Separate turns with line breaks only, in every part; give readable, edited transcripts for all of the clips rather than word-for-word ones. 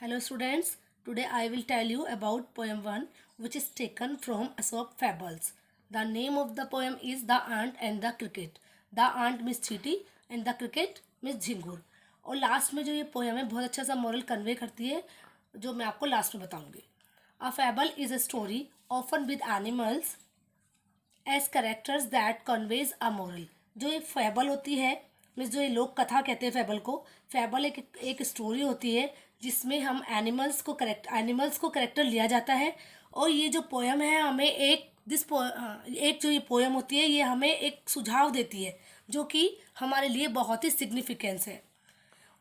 Hello students, today I will tell you about poem 1 which is taken from Aesop Fables. The name of the poem is The Ant and the Cricket. The Ant Miss Cheetah and the Cricket Miss झिंगुर. और last में जो ये poem है बहुत अच्छा सा moral convey करती है जो मैं आपको लास्ट में बताऊंगी. A fable is a story often with animals as characters that conveys a moral. जो ये फेबल होती है मीन्स जो ये लोक कथा कहते हैं फेबल को. फेबल एक स्टोरी होती है जिसमें हम एनिमल्स को करेक्टर लिया जाता है. और ये जो पोएम है हमें एक जो ये पोएम होती है ये हमें एक सुझाव देती है जो कि हमारे लिए बहुत ही सिग्निफिकेंस है.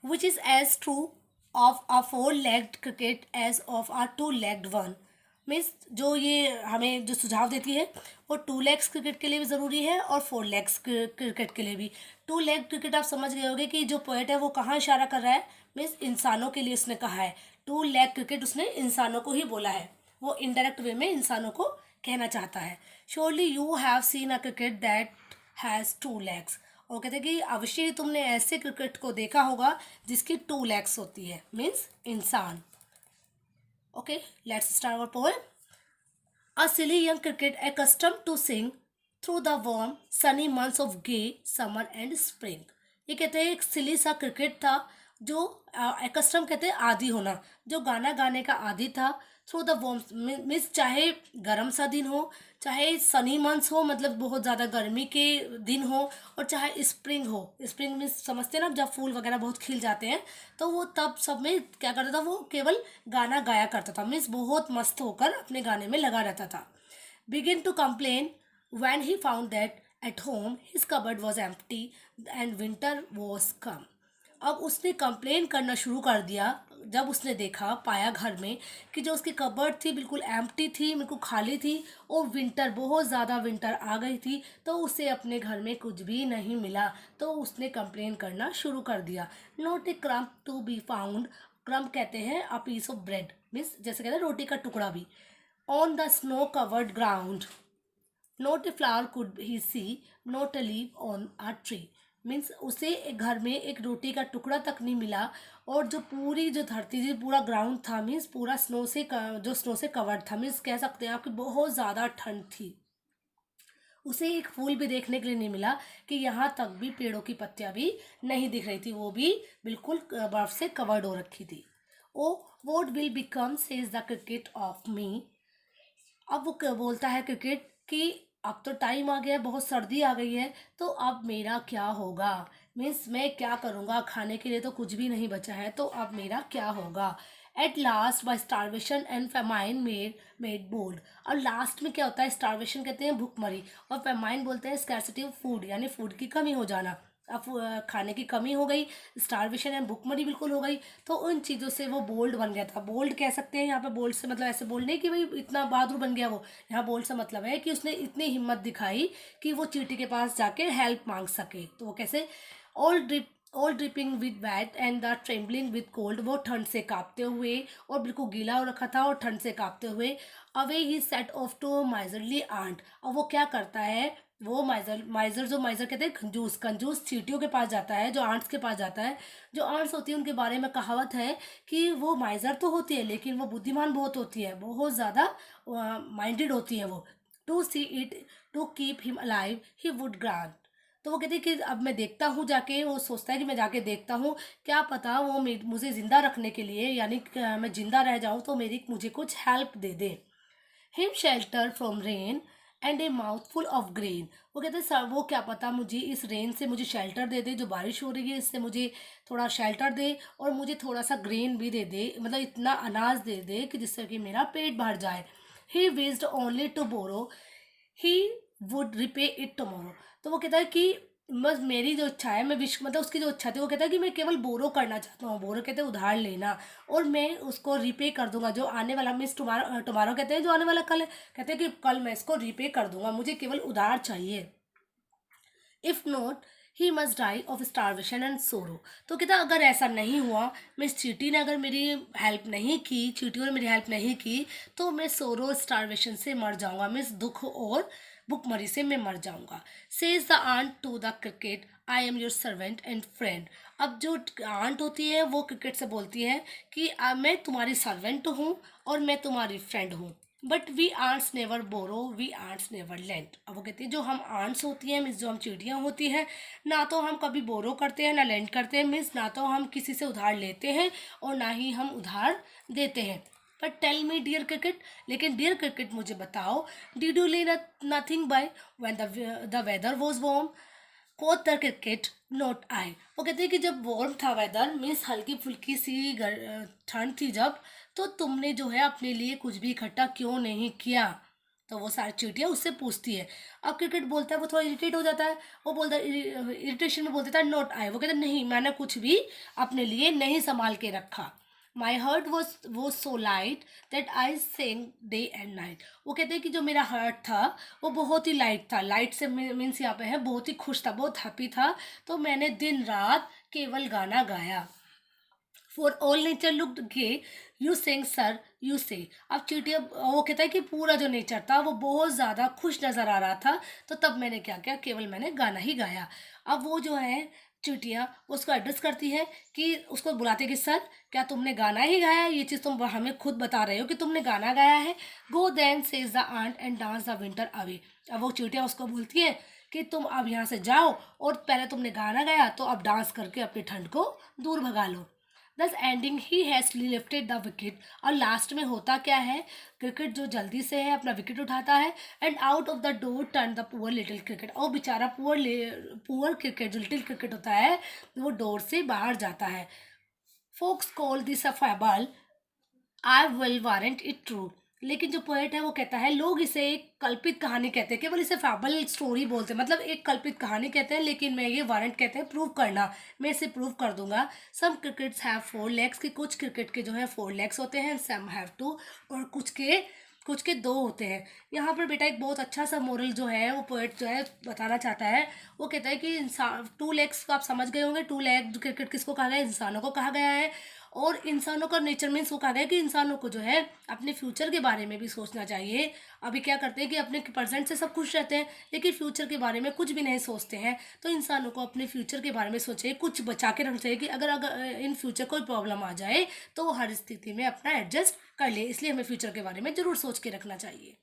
Which is as true of a four legged cricket as of a two legged one. Means जो ये हमें जो सुझाव देती है वो 2 लेग्स क्रिकेट के लिए भी ज़रूरी है और 4 लेग्स क्रिकेट के लिए भी. 2 लेग क्रिकेट आप समझ गए होंगे कि जो पोएट है वो कहाँ इशारा कर रहा है. मीन्स इंसानों के लिए उसने कहा है. 2 लेग क्रिकेट उसने इंसानों को ही बोला है. वो इनडायरेक्ट वे में इंसानों को कहना चाहता है. Surely you have seen a cricket that has 2 legs. और कहते हैं कि अवश्य ही तुमने ऐसे क्रिकेट को देखा होगा जिसकी 2 लेग्स होती है. मीन्स इंसान. Okay, let's start our poem. A silly young cricket accustomed to sing through the warm, sunny months of gay summer and spring. ये कहते हैं एक सिली सा क्रिकेट था जो एकस्टम कहते हैं आदी होना, जो गाना गाने का आदी था. थ्रू द वार्म मीन्स चाहे गर्म सा दिन हो, चाहे सनी मंथ्स हो मतलब बहुत ज़्यादा गर्मी के दिन हो, और चाहे स्प्रिंग हो. स्प्रिंग मीन्स समझते हैं ना जब फूल वगैरह बहुत खिल जाते हैं. तो वो तब सब में क्या करता था, वो केवल गाना गाया करता था. मीन्स बहुत मस्त होकर अपने गाने में लगा रहता था. Begin to complain when he found that at home his cupboard was empty and winter was come. अब उसने कंप्लेन करना शुरू कर दिया जब उसने देखा पाया घर में कि जो उसकी कबर्ड थी बिल्कुल एम्प्टी थी, बिल्कुल खाली थी, और विंटर बहुत ज़्यादा विंटर आ गई थी. तो उसे अपने घर में कुछ भी नहीं मिला. तो उसने कंप्लेन करना शुरू कर दिया. Not a crumb to be found. Crumb कहते हैं a piece of bread. Means जैसे कहते हैं रोटी का टुकड़ा भी. On the snow covered ground not a flower could he see, not a leaf on a tree. Means उसे एक घर में एक रोटी का टुकड़ा तक नहीं मिला. और जो पूरी जो धरती थी पूरा ग्राउंड था, मीन्स पूरा जो स्नो से कवर्ड था. मीन्स कह सकते हैं आपकी बहुत ज़्यादा ठंड थी. उसे एक फूल भी देखने के लिए नहीं मिला कि यहाँ तक भी पेड़ों की पत्तियाँ भी नहीं दिख रही थी, वो भी बिल्कुल बर्फ से कवर्ड हो रखी थी. Oh what will become says the cricket of me. अब वो बोलता है क्रिकेट कि अब तो टाइम आ गया, बहुत सर्दी आ गई है, तो अब मेरा क्या होगा. मीन्स मैं क्या करूँगा, खाने के लिए तो कुछ भी नहीं बचा है, तो अब मेरा क्या होगा. At last by starvation and famine made bold. और लास्ट में क्या होता है, स्टारवेशन कहते हैं भूखमरी, और फेमाइन बोलते हैं स्कैरसिटी ऑफ फूड, यानी फूड की कमी हो जाना. अब खाने की कमी हो गई, स्टारवेशन एंड भूखमरी बिल्कुल हो गई. तो उन चीज़ों से वो बोल्ड बन गया था. बोल्ड कह सकते हैं यहाँ पे. बोल्ड से मतलब ऐसे बोल्ड नहीं कि भाई इतना बहादुर बन गया वो. यहाँ बोल्ड से मतलब है कि उसने इतनी हिम्मत दिखाई कि वो चींटी के पास जाके हेल्प मांग सके. तो वो कैसे, all dripping with weight and the trembling with cold. वो ठंड से कांपते हुए और बिल्कुल गीला हो रखा था और ठंड से कांपते हुए. Away he set off to miserly aunt. अब वो क्या करता है, वो माइजर कहते हैं कंजूस. कंजूस चींटियों के पास जाता है, जो आंट्स के पास जाता है. जो आंट्स होती है उनके बारे में कहावत है कि वो माइजर तो होती है लेकिन वो बुद्धिमान बहुत होती है, बहुत ज़्यादा माइंडेड होती है वो. To see it to keep him alive he would grant. तो वो कहते हैं कि अब मैं देखता हूँ जाके, वो सोचता है कि मैं जाके देखता हूँ, क्या पता वो मुझे ज़िंदा रखने के लिए, यानी मैं ज़िंदा रह जाऊँ तो मुझे कुछ help they they. Him shelter from rain and A mouthful of grain. वो कहते हैं सर वो क्या पता मुझे इस रेन से मुझे शेल्टर दे दे, जो बारिश हो रही है इससे मुझे थोड़ा शेल्टर दे, और मुझे थोड़ा सा ग्रेन भी दे दे, मतलब इतना अनाज दे दे कि जिससे कि मेरा पेट भर जाए. He wished only to borrow, he would repay it tomorrow. तो वो कहता है कि बस मेरी जो इच्छा है, मैं विश मतलब उसकी जो इच्छा थी, वो कहता है कि मैं केवल बोरो करना चाहता हूँ. बोरो कहते हैं उधार लेना, और मैं उसको रिपे कर दूंगा जो आने वाला. मीन्स टुमारो, टुमारो कहते हैं जो आने वाला कल है. कहते हैं कि कल मैं इसको रिपे कर दूंगा, मुझे केवल उधार चाहिए. If not he must die of starvation and sorrow. तो कहता अगर ऐसा नहीं हुआ, मिस चीटी ने अगर मेरी हेल्प नहीं की, चीटियों ने मेरी हेल्प नहीं की, तो मैं सोरो स्टारवेशन से मर जाऊंगा. मिस दुख और भुखमरी से मैं मर जाऊंगा. Says the ant to the cricket I am your servant and friend. अब जो आंट होती है वो क्रिकेट से बोलती है कि मैं तुम्हारी सर्वेंट हूँ और मैं तुम्हारी फ्रेंड हूँ। But we ants never borrow, we ants never lent. अब वो कहती है जो हम आंट्स होती हैं मीन्स जो हम चींटियाँ होती हैं, ना तो हम कभी बोरो करते हैं ना लेंट करते हैं, मीन्स ना तो हम किसी से उधार लेते हैं और ना ही हम उधार देते हैं। But tell me dear cricket, लेकिन डियर क्रिकेट मुझे बताओ, did you lay nothing by when the weather was warm? Quoth the cricket not I. वो कहते हैं कि जब वार्म था वेदर मीन्स हल्की फुल्की सी ठंड थी जब, तो तुमने जो है अपने लिए कुछ भी इकट्ठा क्यों नहीं किया? तो वो सारी चीटियाँ उससे पूछती है। अब क्रिकेट बोलता है, वो थोड़ा इरिटेट हो जाता है, वो बोलता है इरिटेशन में बोल देता है नोट आई। वो कहता है नहीं, मैंने कुछ भी अपने लिए नहीं संभाल के रखा। My heart was so light that I sang day and night. वो कहते हैं कि जो मेरा हर्ट था वो बहुत ही लाइट था, लाइट से मीन्स यहाँ पे है बहुत ही खुश था, बहुत हैप्पी था, तो मैंने दिन रात केवल गाना गाया। For all nature looked gay, you sang sir you say. अब चींटिया वो कहता है कि पूरा जो नेचर था वो बहुत ज़्यादा खुश नज़र आ रहा था, तो तब मैंने क्या किया, केवल मैंने गाना ही गाया। अब वो जो है चींटियाँ उसको एड्रेस करती है कि उसको बुलाते कि सर क्या तुमने गाना ही गाया है? ये चीज़ तुम हमें खुद बता रहे हो कि तुमने गाना गाया है। Go then says the ant and dance the winter away. अब वो चींटियाँ उसको बोलती है कि तुम अब यहाँ से जाओ और पहले तुमने गाना गाया तो अब डांस करके अपनी ठंड को दूर भगा लो। दस ending he has lifted the wicket. और लास्ट में होता क्या है, क्रिकेट जो जल्दी से है अपना विकेट उठाता है and out of the door turn the poor little cricket. और बेचारा पुअर क्रिकेट जो लिटिल क्रिकेट होता है वो डोर से बाहर जाता है। Folks call this a fable, I will warrant it true. लेकिन जो पोएट है वो कहता है लोग इसे एक कल्पित कहानी कहते हैं, केवल इसे फैबल स्टोरी बोलते हैं, मतलब एक कल्पित कहानी कहते हैं, लेकिन मैं ये वारंट कहते हैं प्रूव करना, मैं इसे प्रूव कर दूंगा। सम क्रिकेट्स हैव 4 लेग्स, कि कुछ क्रिकेट के जो है 4 लेग्स होते हैं, सम हैव 2, और कुछ के 2 होते हैं। यहाँ पर बेटा एक बहुत अच्छा सा मोरल जो है वो पोएट जो है बताना चाहता है। वो कहता है कि इंसान 2 लेग्स को आप समझ गए होंगे, 2 लेग क्रिकेट किसको कहा गया है, इंसानों को कहा गया है। और इंसानों का नेचर मीन्स वो कहा गया है कि इंसानों को जो है अपने फ्यूचर के बारे में भी सोचना चाहिए। अभी क्या करते हैं कि अपने प्रेजेंट से सब खुश रहते हैं लेकिन फ्यूचर के बारे में कुछ भी नहीं सोचते हैं। तो इंसानों को अपने फ्यूचर के बारे में सोचे, कुछ बचा के रखना चाहिए कि अगर इन फ्यूचर कोई प्रॉब्लम आ जाए तो वो हर स्थिति में अपना एडजस्ट कर ले। इसलिए हमें फ्यूचर के बारे में ज़रूर सोच के रखना चाहिए।